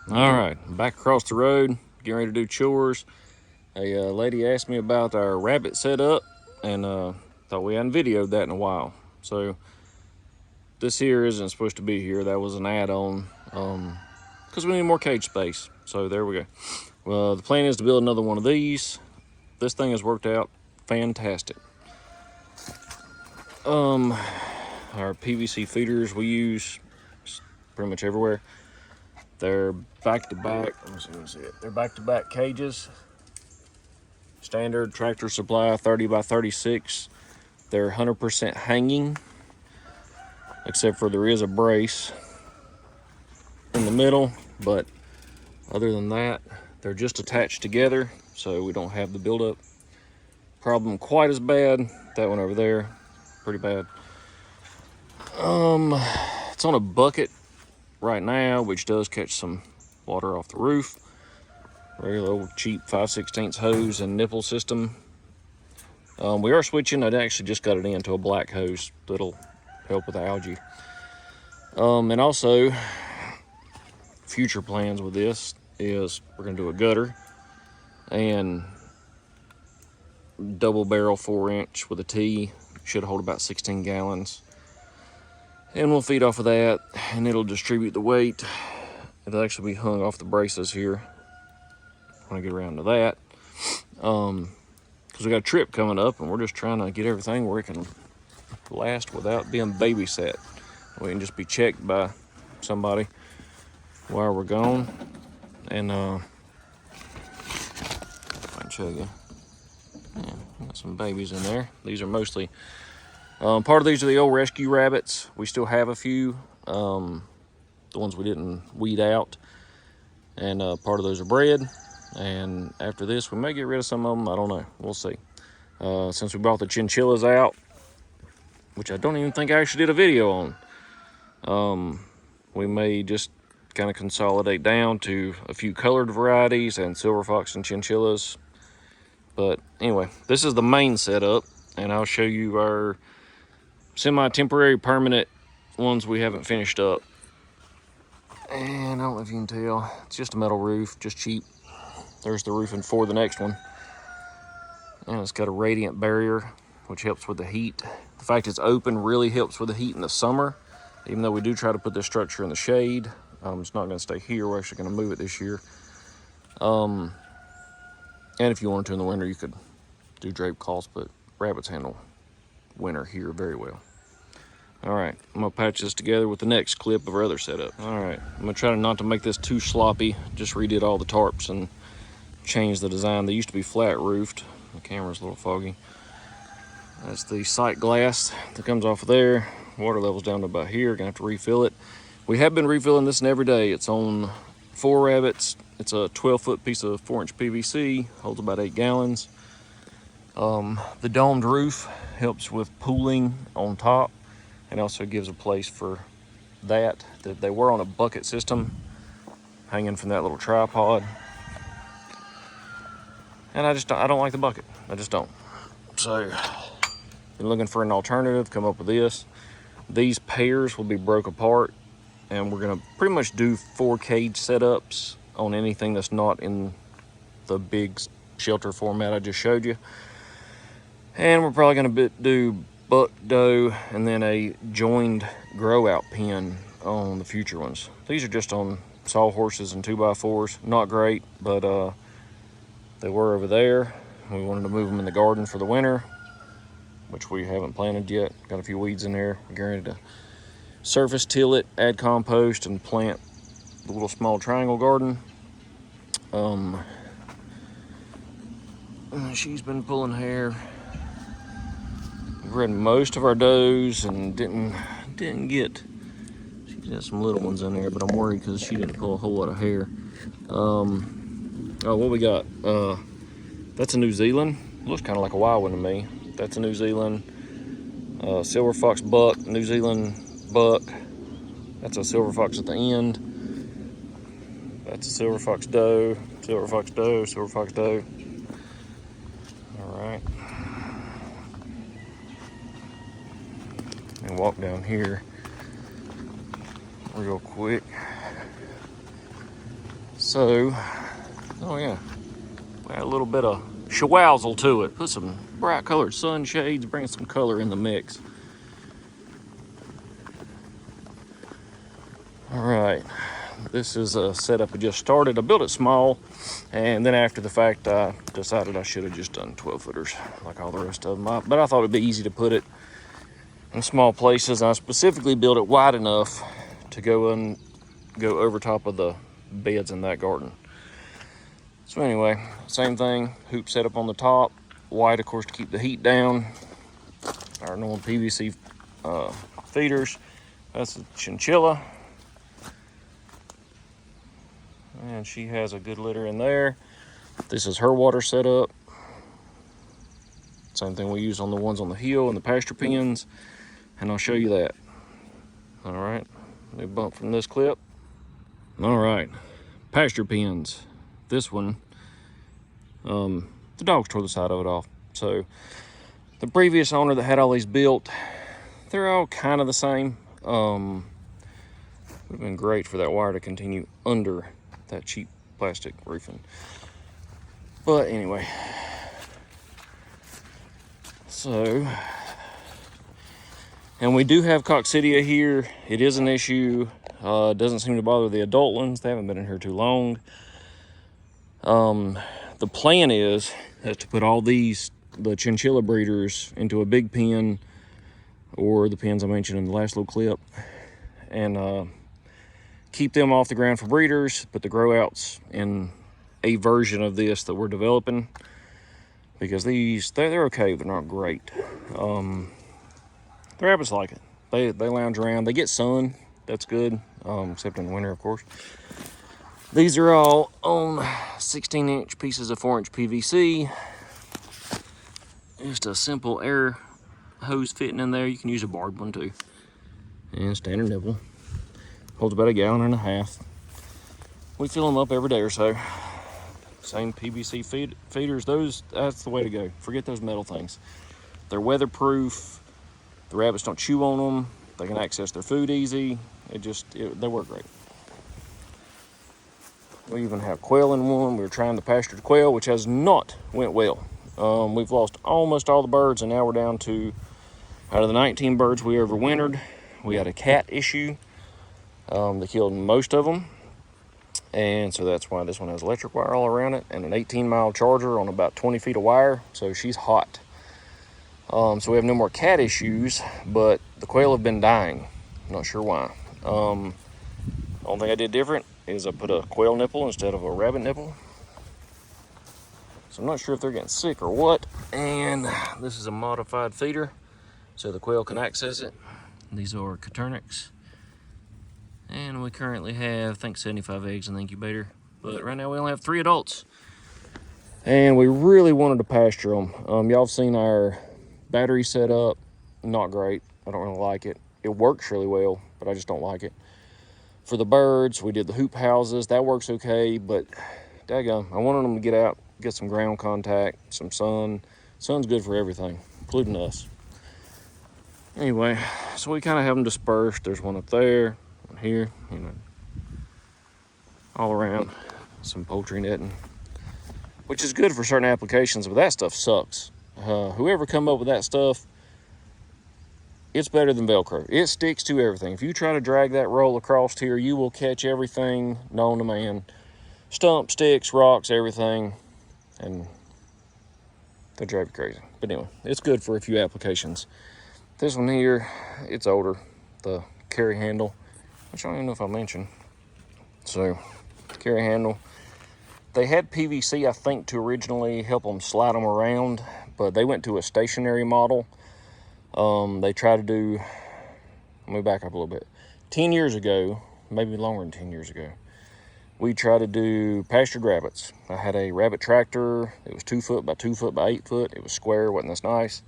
All right, back across the road, getting ready to do chores. A lady asked me about our rabbit setup, and thought we hadn't videoed that in a while. So this here isn't supposed to be here. That was an add-on because we need more cage space. So there we go. Well, the plan is to build another one of these. This thing has worked out fantastic. Our PVC feeders we use pretty much everywhere. They're back-to-back. Let me see it. They're back-to-back cages. Standard Tractor Supply 30 by 36. They're 100% hanging, except for there is a brace in the middle, but other than that, they're just attached together, so we don't have the buildup problem quite as bad. That one over there, pretty bad. It's on a bucket right now, which does catch some water off the roof. Very old, cheap 5/16 hose and nipple system. We are switching. I actually just got it into a black hose that'll help with the algae. And also, future plans with this is we're going to do a gutter and double barrel 4-inch with a T. Should hold about 16 gallons. And we'll feed off of that, and it'll distribute the weight. It'll actually be hung off the braces here when I get around to that. Because we got a trip coming up, and we're just trying to get everything where it can last without being babysat. We can just be checked by somebody while we're gone. And if I can show you, yeah, got some babies in there. These are mostly part of these are the old rescue rabbits. We still have a few, the ones we didn't weed out, and part of those are bred. And after this, we may get rid of some of them. I don't know. We'll see. Since we brought the chinchillas out, which I don't even think I actually did a video on, we may just kind of consolidate down to a few colored varieties and silver fox and chinchillas. But anyway, this is the main setup, and I'll show you our semi-temporary permanent ones we haven't finished up. And I don't know if you can tell, it's just a metal roof, just cheap. There's the roofing for the next one. And it's got a radiant barrier, which helps with the heat. The fact it's open really helps with the heat in the summer, even though we do try to put this structure in the shade. It's not going to stay here. We're actually going to move it this year. And if you wanted to in the winter, you could do drape cloths, but rabbits handle winter here very well. All right, I'm gonna patch this together with the next clip of our other setup. All right, I'm gonna try not to make this too sloppy. Just redid all the tarps and changed the design. They used to be flat roofed. The camera's a little foggy. That's the sight glass that comes off of there. Water level's down to about here. Gonna have to refill it. We have been refilling this every day. It's on 4 rabbits. It's a 12-foot piece of 4-inch PVC. Holds about 8 gallons. The domed roof helps with pooling on top, and also gives a place for that. They were on a bucket system hanging from that little tripod, and I don't like the bucket. I just don't. So been looking for an alternative, come up with this. These pairs will be broke apart, and we're gonna pretty much do 4 cage setups on anything that's not in the big shelter format I just showed you. And we're probably gonna do buck doe and then a joined grow out pen on the future ones. These are just on sawhorses and 2x4s. Not great, but they were over there. We wanted to move them in the garden for the winter, which we haven't planted yet. Got a few weeds in there. We're getting ready to surface till it, add compost, and plant the little small triangle garden. She's been pulling hair. We've read most of our does and didn't get. She's got some little ones in there, but I'm worried because she didn't pull a whole lot of hair. Oh, what we got? That's a New Zealand. Looks kind of like a wild one to me. That's a New Zealand silver fox buck, New Zealand buck. That's a silver fox at the end. That's a silver fox doe, silver fox doe, silver fox doe. All right. And walk down here real quick. So, oh yeah, add a little bit of shawazzle to it. Put some bright colored sunshades, bring some color in the mix. All right, this is a setup I just started. I built it small, and then after the fact, I decided I should have just done 12 footers like all the rest of them. But I thought it'd be easy to put it in small places. I specifically built it wide enough to go over top of the beds in that garden. So anyway, same thing, hoop setup on the top, white of course to keep the heat down, our normal PVC feeders. That's a chinchilla, and she has a good litter in there. This is her water setup. Same thing we use on the ones on the hill and the pasture pens, and I'll show you that. All right, let me bump from this clip. All right, pasture pens. This one, the dogs tore the side of it off. So the previous owner that had all these built, they're all kind of the same. Would have been great for that wire to continue under that cheap plastic roofing. But anyway, so, and we do have coccidia here. It is an issue. It doesn't seem to bother the adult ones. They haven't been in here too long. The plan is to put all the chinchilla breeders into a big pen, or the pens I mentioned in the last little clip, and keep them off the ground for breeders, put the grow outs in a version of this that we're developing, because they're okay, they're not great. The rabbits like it. They lounge around, they get sun, that's good, except in the winter of course. These are all on 16-inch pieces of 4-inch PVC. Just a simple air hose fitting in there. You can use a barbed one too. And standard nipple. Holds about 1.5 gallons. We fill them up every day or so. Same PVC feeders. That's the way to go. Forget those metal things. They're weatherproof. The rabbits don't chew on them. They can access their food easy. They work great. We even have quail in one. We were trying the pastured quail, which has not went well. We've lost almost all the birds, and now we're down to, out of the 19 birds we overwintered, we had a cat issue. They killed most of them, and so that's why this one has electric wire all around it and an 18-mile charger on about 20 feet of wire, so she's hot. So we have no more cat issues, but the quail have been dying. Not sure why. Only thing I did different is I put a quail nipple instead of a rabbit nipple. So I'm not sure if they're getting sick or what. And this is a modified feeder, so the quail can access it. These are Caternix. And we currently have, I think, 75 eggs in the incubator. But right now we only have 3 adults. And we really wanted to pasture them. Y'all have seen our battery setup. Not great. I don't really like it. It works really well, but I just don't like it. For the birds, we did the hoop houses. That works okay, but daggone, I wanted them to get out, get some ground contact, some sun. Sun's good for everything, including us. Anyway, so we kind of have them dispersed. There's one up there, one here, all around. Some poultry netting, which is good for certain applications, but that stuff sucks. Whoever come up with that stuff, it's better than Velcro. It sticks to everything. If you try to drag that roll across here, you will catch everything known to man. Stumps, sticks, rocks, everything. And they drive you crazy. But anyway, it's good for a few applications. This one here, it's older. The carry handle, which I don't even know if I mentioned. So, carry handle. They had PVC, I think, to originally help them slide them around, but they went to a stationary model. They tried to do, let me back up a little bit. 10 years ago, maybe longer than 10 years ago, we tried to do pastured rabbits. I had a rabbit tractor. It was 2 foot by 2 foot by 8 foot. It was square, wasn't this nice?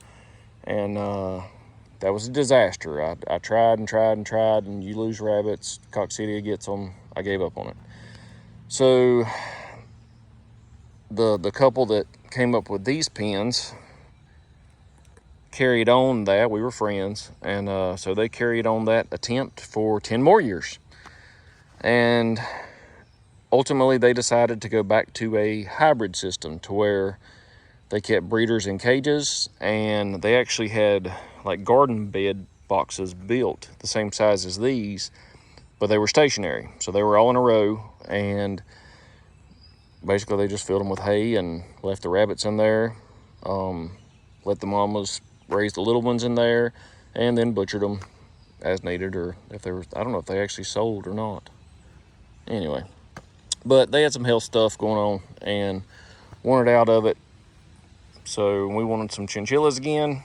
And that was a disaster. I tried and tried and tried, and you lose rabbits. Coccidia gets them. I gave up on it. So the couple that came up with these pens carried on that. We were friends, and so they carried on that attempt for 10 more years. And ultimately they decided to go back to a hybrid system to where they kept breeders in cages, and they actually had like garden bed boxes built the same size as these, but they were stationary. So they were all in a row, and basically they just filled them with hay and left the rabbits in there, let the mamas raise the little ones in there, and then butchered them as needed, or if they were, I don't know if they actually sold or not. Anyway, but they had some health stuff going on and wanted out of it. So we wanted some chinchillas again,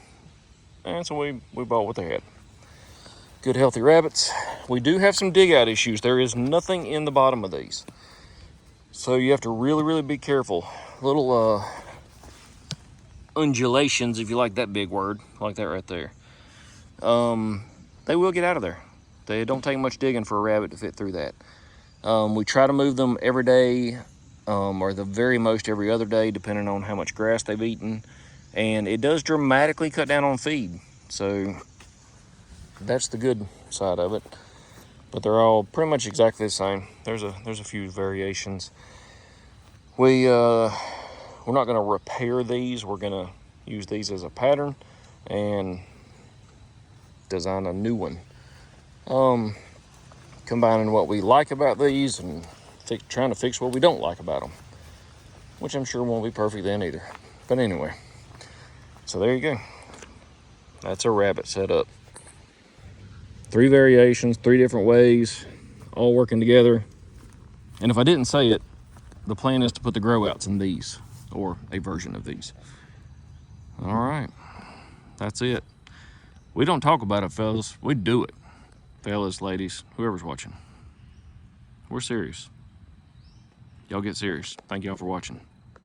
and so we bought what they had. Good healthy rabbits. We do have some dig out issues. There is nothing in the bottom of these, so you have to really be careful. Little undulations, if you like that big word, like that right there. They will get out of there. They don't take much digging for a rabbit to fit through that. We try to move them every day, or the very most every other day, depending on how much grass they've eaten. And it does dramatically cut down on feed. So that's the good side of it. But they're all pretty much exactly the same. There's a few variations. We're not going to repair these. We're going to use these as a pattern and design a new one. Combining what we like about these and trying to fix what we don't like about them, which I'm sure won't be perfect then either. But anyway, so there you go. That's a rabbit setup. 3 variations, 3 different ways, all working together. And if I didn't say it, the plan is to put the grow outs in these, or a version of these. All right, that's it. We don't talk about it, fellas. We do it. Fellas, ladies, whoever's watching. We're serious. Y'all get serious. Thank y'all for watching.